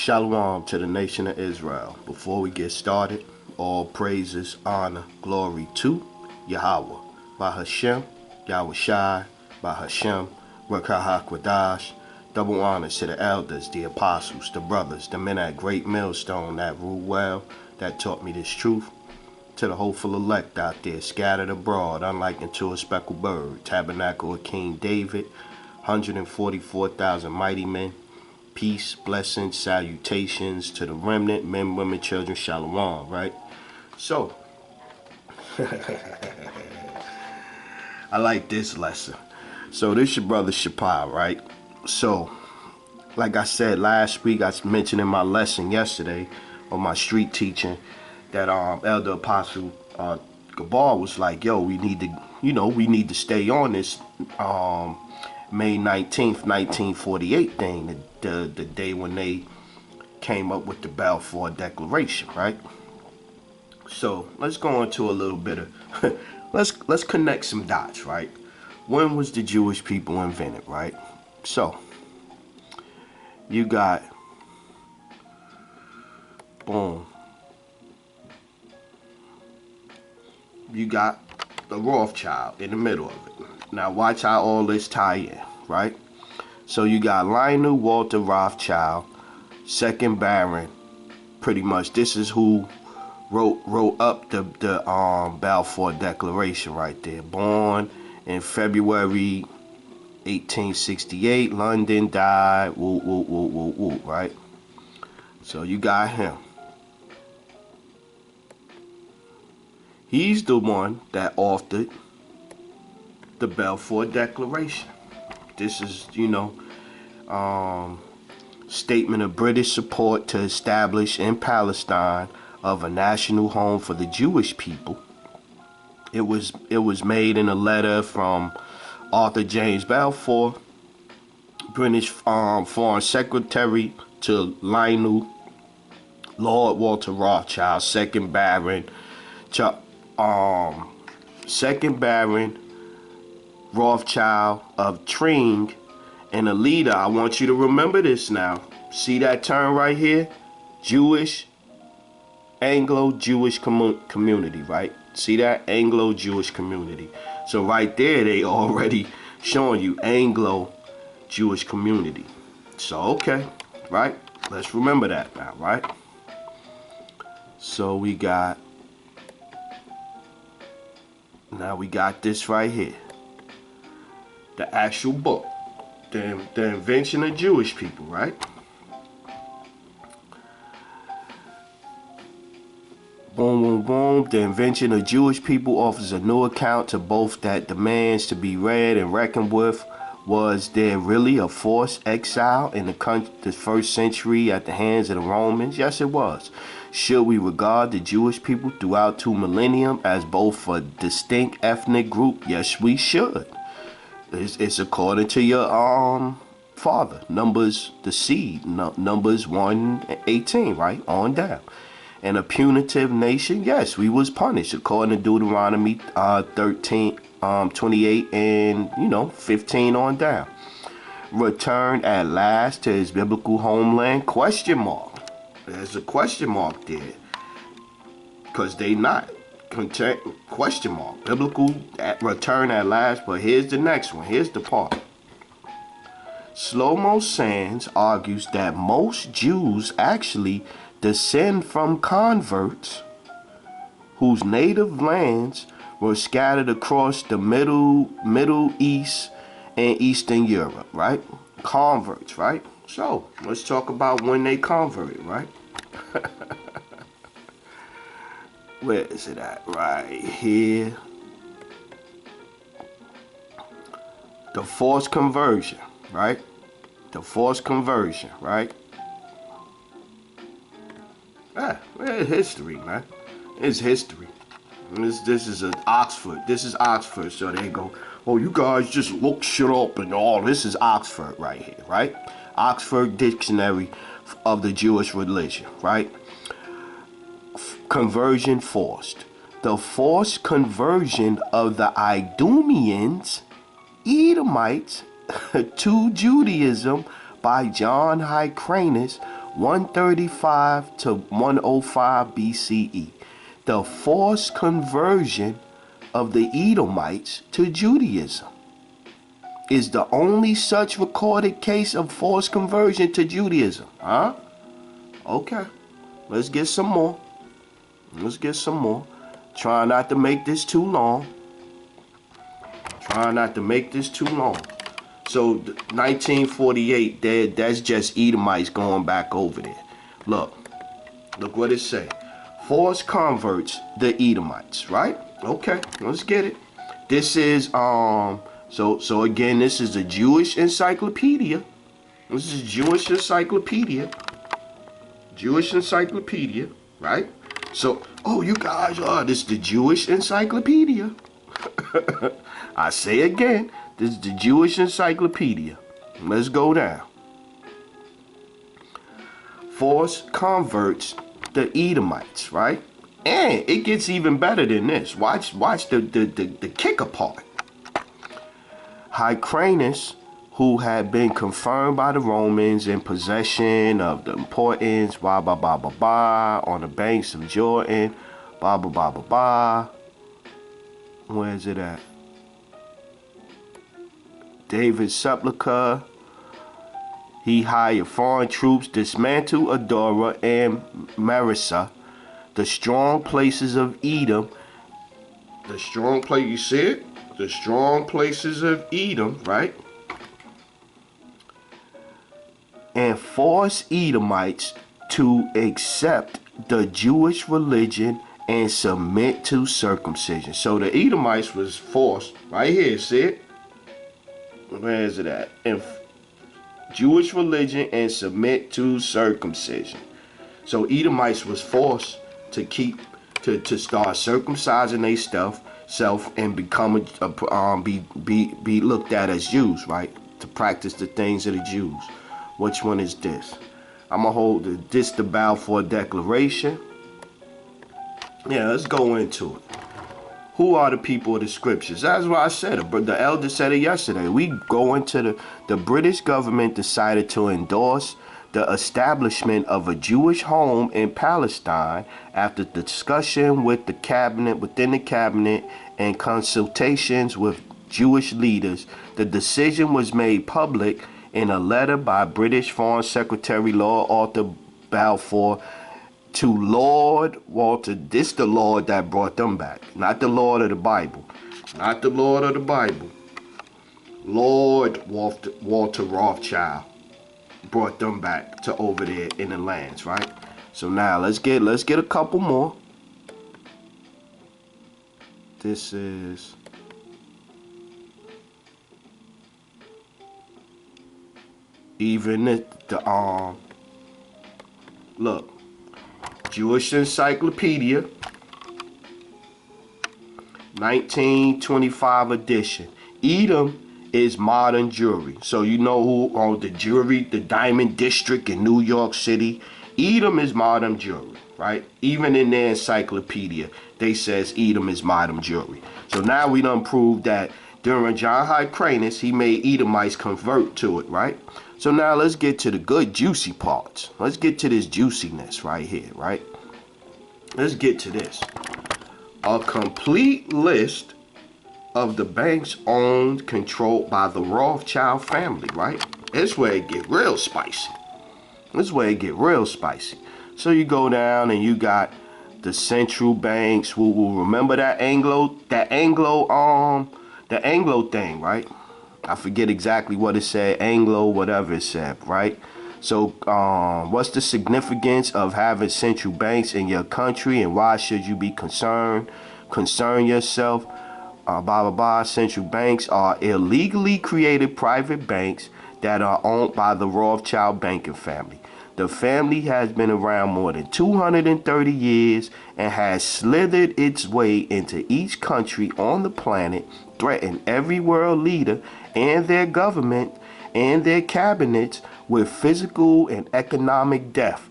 Shalom to the nation of Israel. Before we get started, all praises, honor, glory to Yahweh. By Hashem, Yahweh Shai, by Hashem, Rekah HaKwadash. Double honors to the elders, the apostles, the brothers, the men at Great Millstone that rule well, that taught me this truth. To the hopeful elect out there, scattered abroad, unlike unto a speckled bird, tabernacle of King David, 144,000 mighty men. Peace, blessings, salutations to the remnant, men, women, children, shalom, right? So, I like this lesson. So, this your brother Shapar, right? So, like I said last week, I mentioned in my lesson yesterday, on my street teaching, that Elder Apostle Gabar was like, yo, we need to stay on this May 19th, 1948 thing, the day when they came up with the Balfour Declaration, right? So let's go into a little bit of let's connect some dots, right? When was the Jewish people invented, right? So you got boom. You got the Rothschild in the middle of it. Now watch how all this tie in, right? So you got Lionel Walter Rothschild, second Baron. Pretty much this is who wrote up the Balfour Declaration right there. Born in February 1868, London, died, right? So you got him. He's the one that authored the Balfour Declaration. This is, statement of British support to establish in Palestine of a national home for the Jewish people. It was made in a letter from Arthur James Balfour, British Foreign Secretary, to Lionel Lord Walter Rothschild, second Baron, second Baron Rothschild of Tring, and a leader. I want you to remember this now. See that term right here? Jewish, Anglo-Jewish community, right? See that? Anglo-Jewish community. So right there, they already showing you Anglo-Jewish community. So, okay, right? Let's remember that now, right? So we got this right here. The actual book. The Invention of Jewish People, right? Boom, boom, boom. The Invention of Jewish People offers a new account to both that demands to be read and reckoned with. Was there really a forced exile in the first century at the hands of the Romans? Yes, it was. Should we regard the Jewish people throughout 2 millennium as both a distinct ethnic group? Yes, we should. It's according to your father, Numbers, the seed, Numbers 1:18, right on down. And a punitive nation, yes, we was punished according to Deuteronomy 13, 28 and 15 on down. Returned at last to his biblical homeland? Question mark. There's a question mark there, because they not. Question mark. Biblical return at last. But here's the next one. Here's the part. Slow-Mo Sands argues that most Jews actually descend from converts whose native lands were scattered across the Middle East and Eastern Europe, right? Converts, right? So let's talk about when they converted, right? Where is it at? Right here. The forced conversion, right? The forced conversion, right? It's history, man. It's history. This is Oxford. This is Oxford. So they go, oh, you guys just look shit up and all. This is Oxford right here, right? Oxford Dictionary of the Jewish religion, right? Conversion forced. The forced conversion of the Idumeans, Edomites, to Judaism by John Hyrcanus 135 to 105 BCE. The forced conversion of the Edomites to Judaism is the only such recorded case of forced conversion to Judaism. Huh? Okay. Let's get some more. Let's get some more. Try not to make this too long. Try not to make this too long. So 1948, that's just Edomites going back over there. Look what it say. Forced converts the Edomites, right? Okay, let's get it. This is so again, this is a Jewish encyclopedia. This is Jewish encyclopedia. Jewish encyclopedia, right? So, oh, you guys, this is the Jewish encyclopedia. I say again, this is the Jewish encyclopedia. Let's go down. Forced converts the Edomites, right? And it gets even better than this. Watch the kicker part. Hyrcanus, who had been confirmed by the Romans in possession of the importance, blah, blah, blah, blah, blah, on the banks of Jordan, blah, blah, blah, blah, blah. Where is it at? David's Sepulchre. He hired foreign troops, dismantled Adora and Marissa, the strong places of Edom. The strong place, you see it? The strong places of Edom, right? And forced Edomites to accept the Jewish religion and submit to circumcision. So the Edomites was forced, right here, see it? Where is it at? And Jewish religion and submit to circumcision. So Edomites was forced to start circumcising their self and become be looked at as Jews, right? To practice the things of the Jews. Which one is this? I'm gonna hold this the Balfour Declaration. Yeah, let's go into it. Who are the people of the scriptures? That's what I said. The elder said it yesterday. We go into the British government decided to endorse the establishment of a Jewish home in Palestine after discussion with the cabinet, within the cabinet, and consultations with Jewish leaders. The decision was made public in a letter by British Foreign Secretary Lord Arthur Balfour to Lord Walter. This the Lord that brought them back, not the Lord of the Bible, not the Lord of the Bible. Lord Walter Rothschild brought them back to over there in the lands, right? So now let's get a couple more. This is even the look, Jewish Encyclopedia, 1925 edition. Edom is modern Jewry. So you know who owns the Jewry, the Diamond District in New York City. Edom is modern Jewry, right? Even in their encyclopedia, they says Edom is modern Jewry. So now we done proved that during John Hyrcanus, he made Edomites convert to it, right? So now let's get to the good juicy parts. Let's get to this juiciness right here, right? Let's get to this. A complete list of the banks owned, controlled by the Rothschild family, right? That's where it get real spicy. This is where it get real spicy. So you go down and you got the central banks. Who will remember that Anglo thing, right? I forget exactly what it said, Anglo, whatever it said, right? So, what's the significance of having central banks in your country, and why should you be concerned? Concern yourself. Blah, blah, blah. Central banks are illegally created private banks that are owned by the Rothschild banking family. The family has been around more than 230 years and has slithered its way into each country on the planet, threatened every world leader and their government and their cabinets with physical and economic death,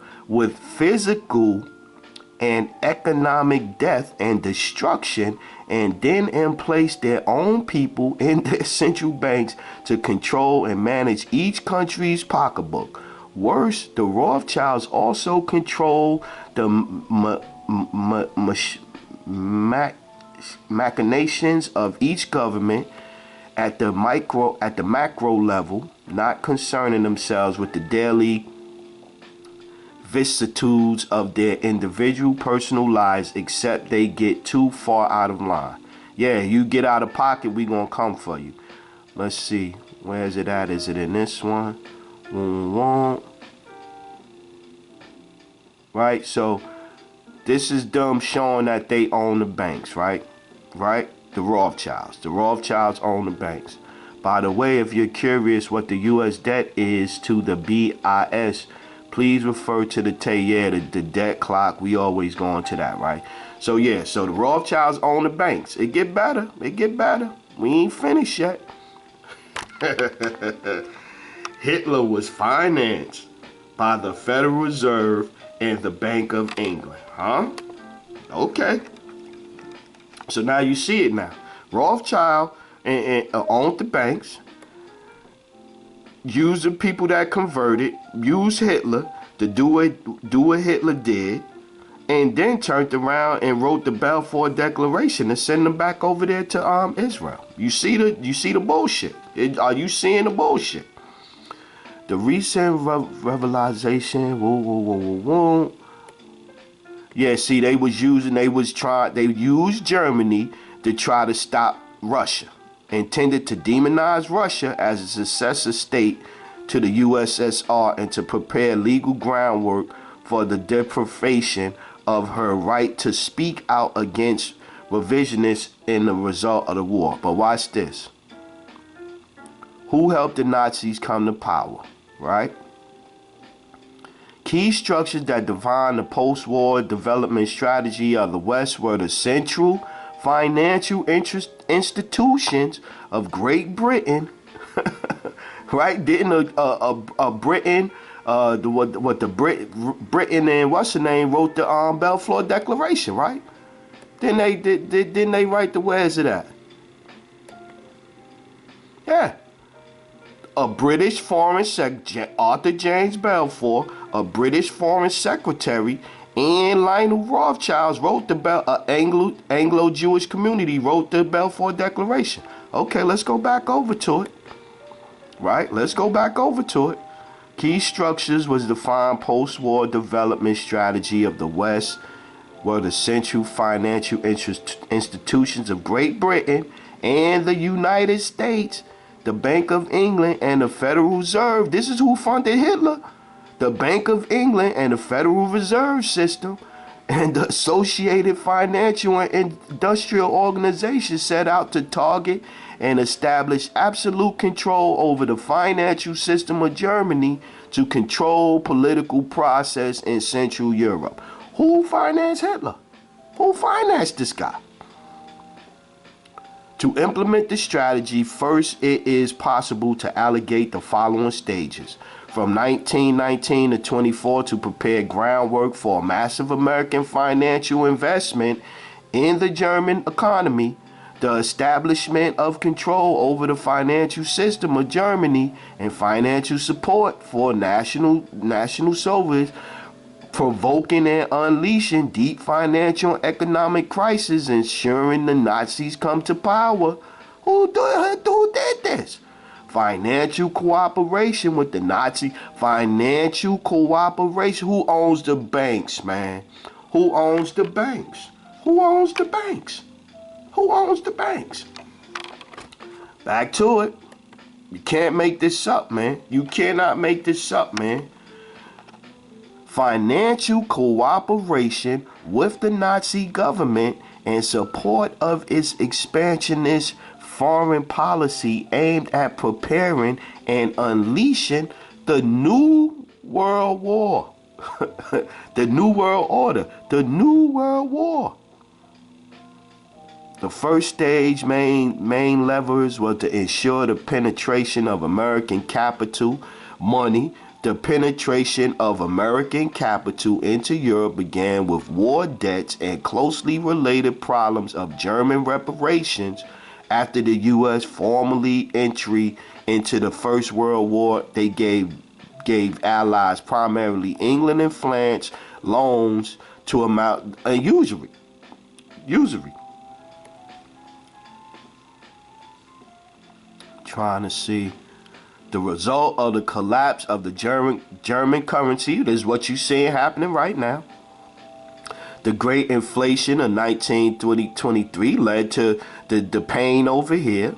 and destruction, and then emplace their own people in their central banks to control and manage each country's pocketbook. Worse, the Rothschilds also control the machinations of each government at the macro level, not concerning themselves with the daily vicissitudes of their individual personal lives, except they get too far out of line. Yeah, you get out of pocket, we gonna come for you. Let's see, where is it at? Is it in this one? Right, so this is them showing that they own the banks, right? The Rothschilds own the banks. By the way, if you're curious what the U.S. debt is to the BIS, please refer to the the debt clock. We always go into that, right? So yeah, so the Rothschilds own the banks. It get better. We ain't finished yet. Hitler was financed by the Federal Reserve and the Bank of England. Huh? Okay. So now you see it now. Rothschild owned the banks, used the people that converted, used Hitler to do what Hitler did, and then turned around and wrote the Balfour Declaration to send them back over there to Israel. You see the bullshit. Are you seeing the bullshit? The recent revelation. Yeah, see, they used Germany to try to stop Russia, intended to demonize Russia as a successor state to the USSR and to prepare legal groundwork for the deprivation of her right to speak out against revisionists in the result of the war. But watch this. Who helped the Nazis come to power, right? Key structures that define the post-war development strategy of the West were the central financial institutions of Great Britain, right? Didn't Britain, Britain and what's her name wrote the Balfour Declaration, right? Didn't they write the where is it at? Yeah. A British Foreign Secretary, Arthur James Balfour, a British Foreign Secretary, and Lionel Rothschild wrote the Anglo-Jewish community wrote the Balfour Declaration. Okay, let's go back over to it. Right, let's go back over to it. Key structures was defined post-war development strategy of the West were the central financial institutions of Great Britain and the United States, the Bank of England and the Federal Reserve. This is who funded Hitler. The Bank of England and the Federal Reserve System and the associated financial and industrial organizations set out to target and establish absolute control over the financial system of Germany to control political process in Central Europe. Who financed Hitler? Who financed this guy? To implement the strategy, first it is possible to allocate the following stages. From 1919 to 24 to prepare groundwork for a massive American financial investment in the German economy, the establishment of control over the financial system of Germany and financial support for national Soviets, provoking and unleashing deep financial and economic crisis, ensuring the Nazis come to power. Who did this? Financial cooperation with the Nazi. Financial cooperation. Who owns the banks, man? Who owns the banks? Who owns the banks? Who owns the banks? Back to it. You can't make this up, man. You cannot make this up, man. Financial cooperation with the Nazi government and support of its expansionist foreign policy aimed at preparing and unleashing the New World War. The New World Order. The New World War. The first stage main levers were to ensure the penetration of American capital, money. The penetration of American capital into Europe began with war debts and closely related problems of German reparations. After the U.S. formally entry into the First World War, they gave gave allies, primarily England and France, loans to amount usury. Trying to see the result of the collapse of the German currency. This is what you're seeing happening right now. The great inflation of 1923 led to the pain over here.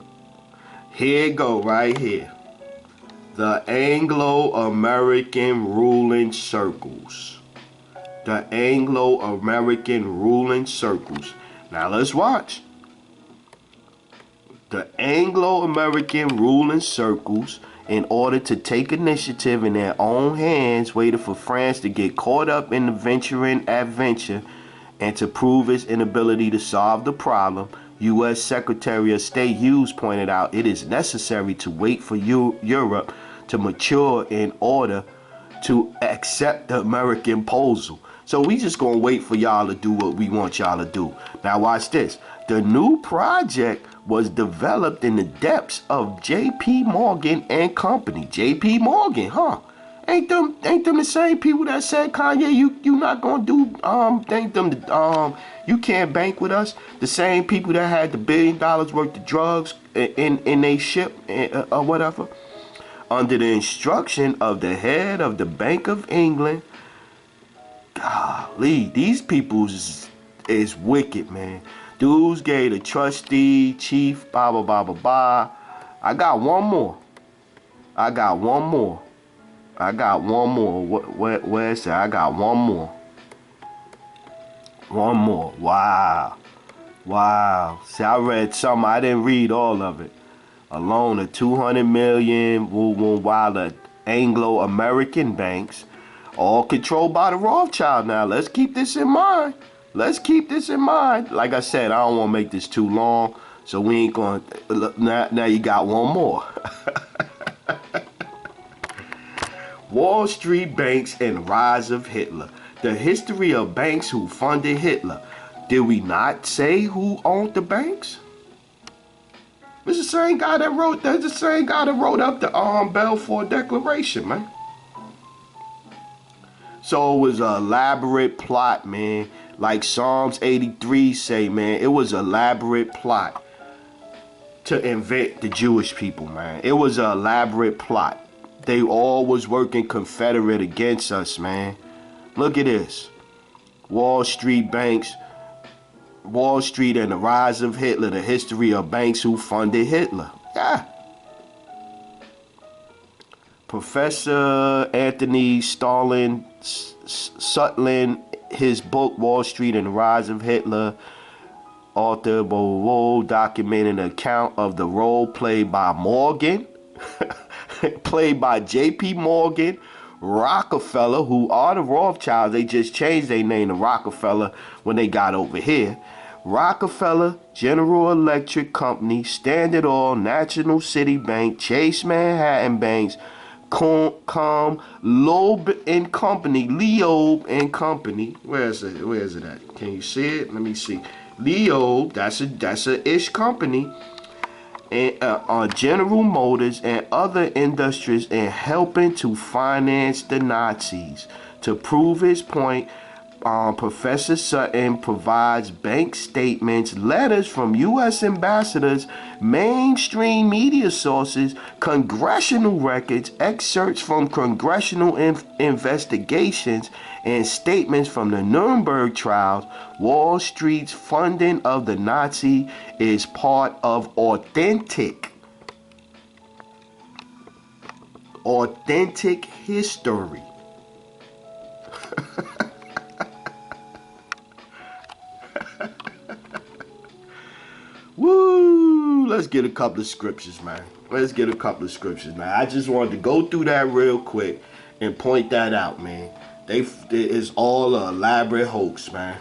Here it go right here. The Anglo-American ruling circles. The Anglo-American ruling circles. Now let's watch. The Anglo-American ruling circles, in order to take initiative in their own hands, waited for France to get caught up in the venturing adventure and to prove its inability to solve the problem. U.S. Secretary of State Hughes pointed out it is necessary to wait for Europe to mature in order to accept the American proposal. So we just gonna wait for y'all to do what we want y'all to do. Now watch this. The new project was developed in the depths of J.P. Morgan and Company. J.P. Morgan, huh? Ain't them the same people that said, Kanye, you not gonna do you can't bank with us? The same people that had the $1 billion worth of drugs in they ship or whatever. Under the instruction of the head of the Bank of England. Golly, these people is wicked, man. Dudes gave the trustee, chief, blah, blah, blah, blah, blah. I got one more. Where is that? I got one more. Wow. See, I read some. I didn't read all of it. A loan of $200 million, while the Anglo-American banks, all controlled by the Rothschild. Now, let's keep this in mind. Like I said, I don't want to make this too long, so we ain't going to... Now you got one more. Wall Street banks and rise of Hitler. The history of banks who funded Hitler. Did we not say who owned the banks? It's the same guy that wrote up the Balfour Declaration, man. So it was an elaborate plot, man. Like Psalms 83 say, man, it was an elaborate plot to invent the Jewish people, man. It was an elaborate plot. They all was working Confederate against us, man. Look at this. Wall Street banks, Wall Street and the rise of Hitler, the history of banks who funded Hitler. Yeah. Professor Anthony Sutherland, his book Wall Street and the Rise of Hitler, author documenting an account of the role played by Morgan, played by J.P. Morgan, Rockefeller, who are the Rothschilds. They just changed their name to Rockefeller when they got over here. Rockefeller, General Electric Company, Standard Oil, National City Bank, Chase Manhattan Banks, Loeb and Company, Leob and Company. Where is it at? Can you see it? Let me see. Leob, that's a ish company. And General Motors and other industries in helping to finance the Nazis. To prove his point, Professor Sutton provides bank statements, letters from U.S. ambassadors, mainstream media sources, congressional records, excerpts from congressional investigations, and statements from the Nuremberg trials. Wall Street's funding of the Nazi is part of authentic history. Woo! Let's get a couple of scriptures, man. I just wanted to go through that real quick and point that out, man. It's all an elaborate hoax, man.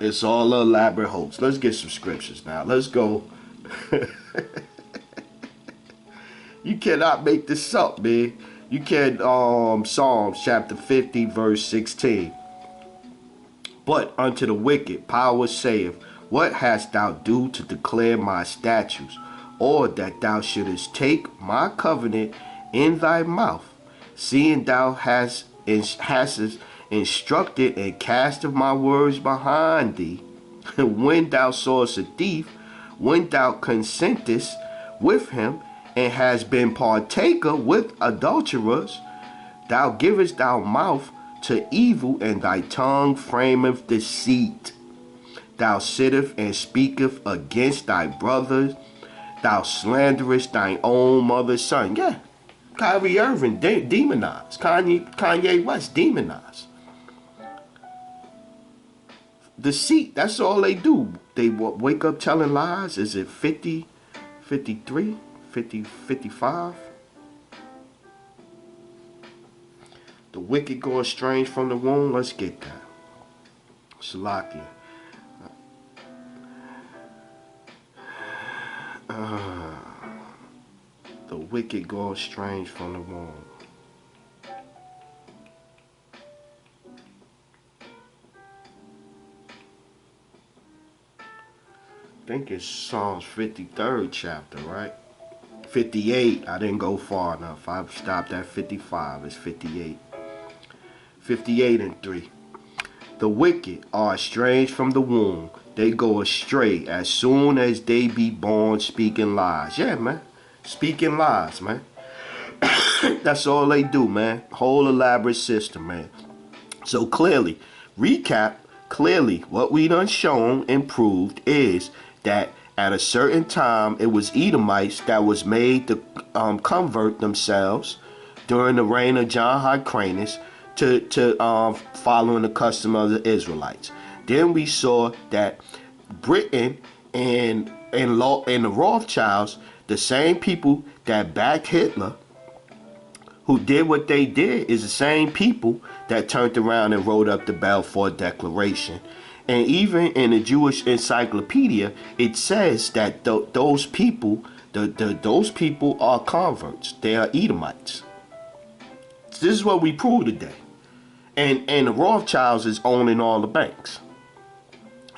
It's all an elaborate hoax. Let's get some scriptures now. Let's go. You cannot make this up, man. You can, Psalms chapter 50, verse 16. But unto the wicked power saith, what hast thou do to declare my statutes, or that thou shouldest take my covenant in thy mouth? seeing thou hast instructed and cast of my words behind thee, when thou sawest a thief, when thou consentest with him, and hast been partaker with adulterers, thou givest thy mouth to evil, and thy tongue frameth deceit. Thou sittest and speakest against thy brothers, thou slanderest thine own mother's son. Yeah, Kyrie Irving demonized. Kanye West demonized. Deceit, that's all they do. They wake up telling lies. Is it 50, 53, 50, 55? The wicked go estranged from the womb. Let's get that. Salakia. The wicked go estranged from the womb. I think it's Psalms 53rd chapter, right? 58. I didn't go far enough. I stopped at 55. It's 58. 58 and 3. The wicked are estranged from the womb. They go astray as soon as they be born, speaking lies. Yeah, man. Speaking lies, man. That's all they do, man. Whole elaborate system, man. So clearly, recap, clearly what we done shown and proved is that at a certain time it was Edomites that was made to convert themselves during the reign of John Hyrcanus to following the custom of the Israelites. Then we saw that Britain and the Rothschilds, the same people that backed Hitler, who did what they did, is the same people that turned around and wrote up the Balfour Declaration. And even in the Jewish Encyclopedia, it says that those people are converts. They are Edomites. This is what we proved today. And the Rothschilds is owning all the banks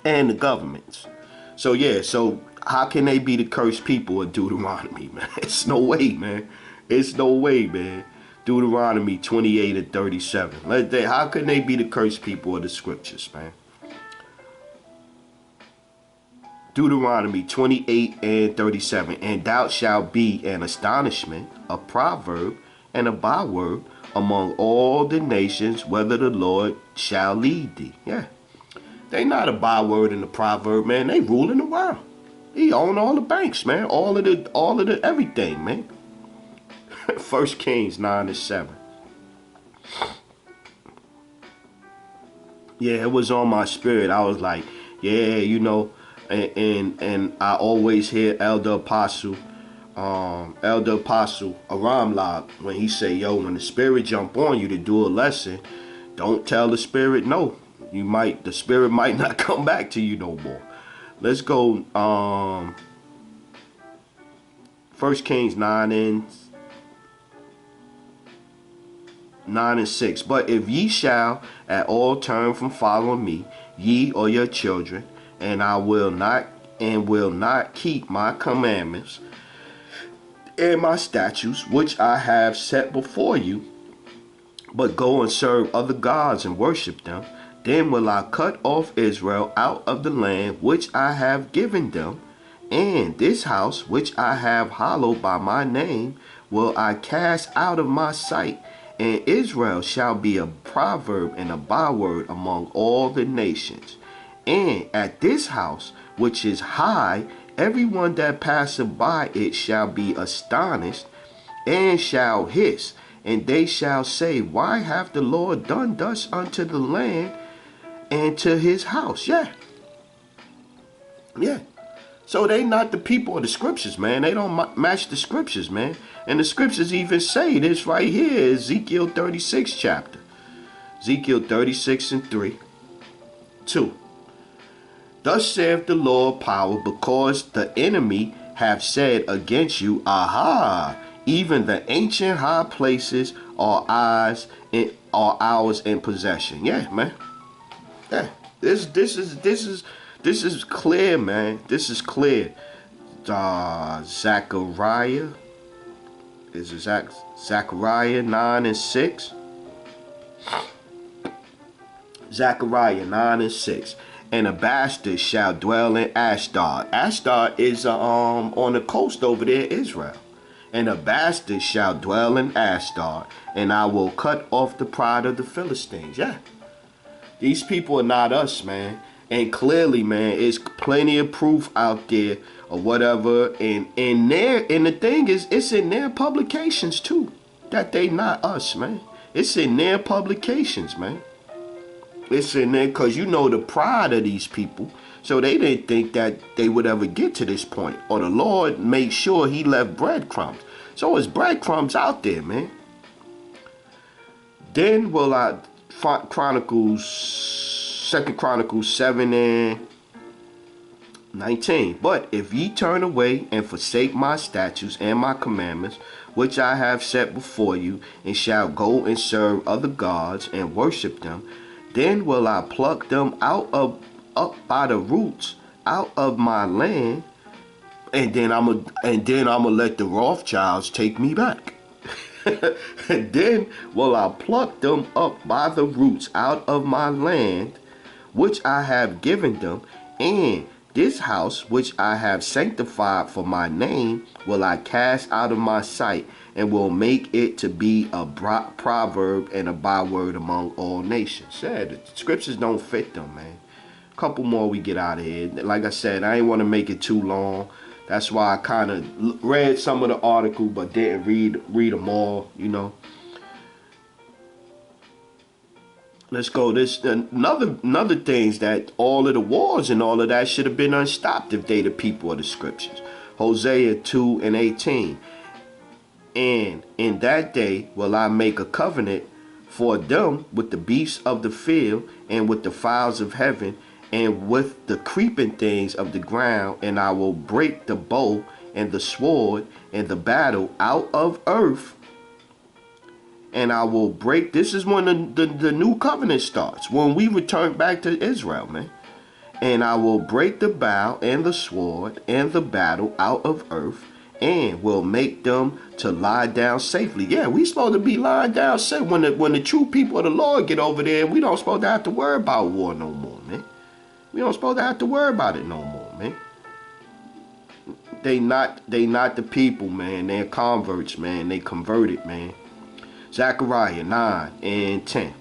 and the governments. So yeah, so how can they be the cursed people of Deuteronomy, man? It's no way, man. It's no way, man. Deuteronomy 28 and 37. How can they be the cursed people of the scriptures, man? Deuteronomy 28 and 37. And thou shalt be an astonishment, a proverb, and a byword among all the nations, whether the Lord shall lead thee. Yeah. They not a byword and a proverb, man. They ruling the world. He own all the banks, man. All of the everything, man. 1 Kings 9 and 7. Yeah, it was on my spirit. I was like, yeah, you know, and I always hear Elder Apostle Aram Lab, when he say, yo, when the spirit jump on you to do a lesson, don't tell the spirit no. The spirit might not come back to you no more. Let's go 1 Kings 9 and 6. But if ye shall at all turn from following me, ye or your children, and will not keep my commandments and my statutes which I have set before you, but go and serve other gods and worship them, then will I cut off Israel out of the land which I have given them, and this house which I have hallowed by my name will I cast out of my sight, and Israel shall be a proverb and a byword among all the nations. And at this house which is high, everyone that passeth by it shall be astonished, and shall hiss, and they shall say, why hath the Lord done thus unto the land and to his house? Yeah. Yeah. So they not the people of the scriptures, man. They don't match the scriptures, man. And the scriptures even say this right here, Ezekiel 36 chapter. Ezekiel 36 and 3. 2. Thus saith the Lord power, because the enemy have said against you, aha, even the ancient high places are ours in possession. Yeah, man. Yeah. This is clear, man. This is clear. Zechariah. Is it Zechariah 9 and 6? Zechariah 9 and 6. And a bastard shall dwell in Ashdod. Ashdod is on the coast over there, Israel. And a bastard shall dwell in Ashdod, and I will cut off the pride of the Philistines. Yeah. These people are not us, man. And clearly, man, it's plenty of proof out there or whatever. And the thing is, it's in their publications too, that they not us, man. It's in their publications, man. It's in there because you know the pride of these people. So they didn't think that they would ever get to this point. Or the Lord made sure he left breadcrumbs. So it's breadcrumbs out there, man. Then will I, Second Chronicles 7 and 19. But if ye turn away and forsake my statutes and my commandments, which I have set before you, and shall go and serve other gods and worship them, then will I pluck them up by the roots out of my land, and then I'm gonna let the Rothschilds take me back. And then will I pluck them up by the roots out of my land, which I have given them, and this house which I have sanctified for my name will I cast out of my sight, and will make it to be a proverb and a byword among all nations. Yeah, the scriptures don't fit them, man. Couple more we get out of here. Like I said, I ain't want to make it too long. That's why I kind of read some of the article, but didn't read them all, you know. Let's go. This another things that all of the wars and all of that should have been unstopped if they the people of the scriptures. Hosea 2 and 18. And in that day will I make a covenant for them with the beasts of the field and with the fowls of heaven and with the creeping things of the ground, and I will break the bow and the sword and the battle out of earth. And I will break, this is when the new covenant starts, when we return back to Israel, man. And I will break the bow and the sword and the battle out of earth, and will make them to lie down safely. Yeah, we supposed to be lying down safe. When the true people of the Lord get over there, we don't supposed to have to worry about war no more, man. We don't supposed to have to worry about it no more, man. They not the people, man. They're converts, man. They converted, man. Zechariah 9 and 10.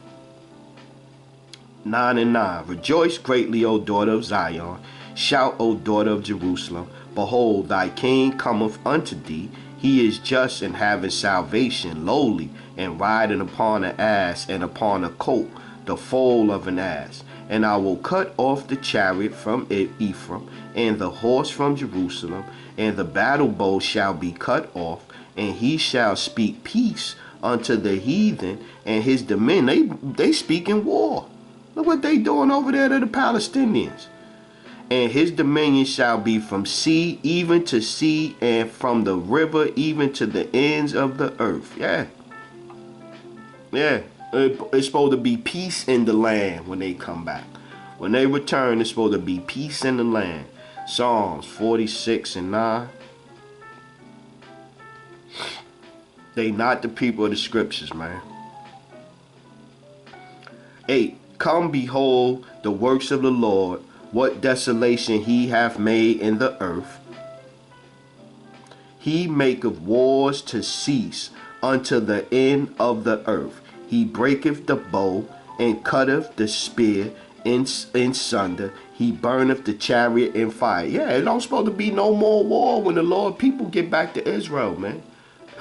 9 and 9. Rejoice greatly, O daughter of Zion. Shout, O daughter of Jerusalem. Behold, thy king cometh unto thee. He is just and having salvation, lowly, and riding upon an ass and upon a colt, the foal of an ass. And I will cut off the chariot from Ephraim, and the horse from Jerusalem, and the battle bow shall be cut off, and he shall speak peace unto the heathen, and his dominion. They speak in war. Look what they doing over there to the Palestinians. And his dominion shall be from sea even to sea, and from the river even to the ends of the earth. Yeah. Yeah. It's supposed to be peace in the land when they come back. When they return, it's supposed to be peace in the land. Psalms 46 and 9. They not the people of the scriptures, man. 8. Come behold the works of the Lord, what desolation he hath made in the earth. He maketh wars to cease unto the end of the earth. He breaketh the bow and cutteth the spear in sunder. He burneth the chariot in fire. Yeah, it don't supposed to be no more war when the Lord people get back to Israel, man.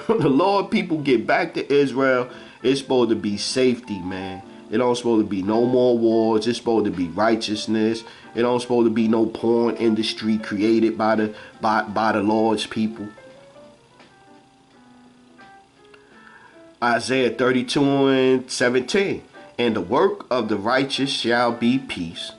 When the Lord people get back to Israel, it's supposed to be safety, man. It don't supposed to be no more wars. It's supposed to be righteousness. It don't supposed to be no porn industry created by the Lord's people. Isaiah 32 and 17. And the work of the righteous shall be peace,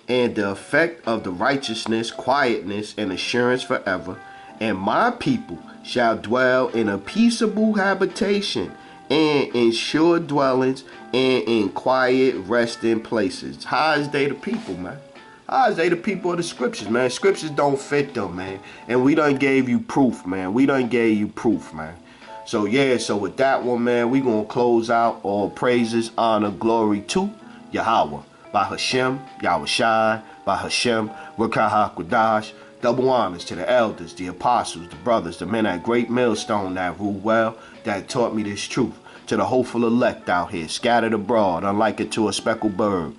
and the effect of the righteousness quietness and assurance forever. And my people shall dwell in a peaceable habitation, and in sure dwellings, and in quiet resting places. How is they the people, man? How is they the people of the scriptures, man? Scriptures don't fit them, man. And we done gave you proof, man. We done gave you proof, man. So yeah, so with that one, man, we gonna close out. All praises, honor, glory to Yahweh. By Hashem, Yahweh Shai, by Hashem, Rakah HaKodash. Double honors to the elders, the apostles, the brothers, the men at Great Millstone that rule well, that taught me this truth. To the hopeful elect out here, scattered abroad, unlike it to a speckled bird.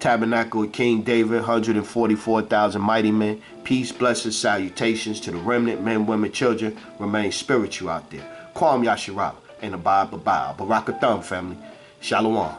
Tabernacle of King David, 144,000 mighty men. Peace, blessings, salutations to the remnant, men, women, children. Remain spiritual out there. Kwam Yasharah and Abba Barakatham family. Shalom.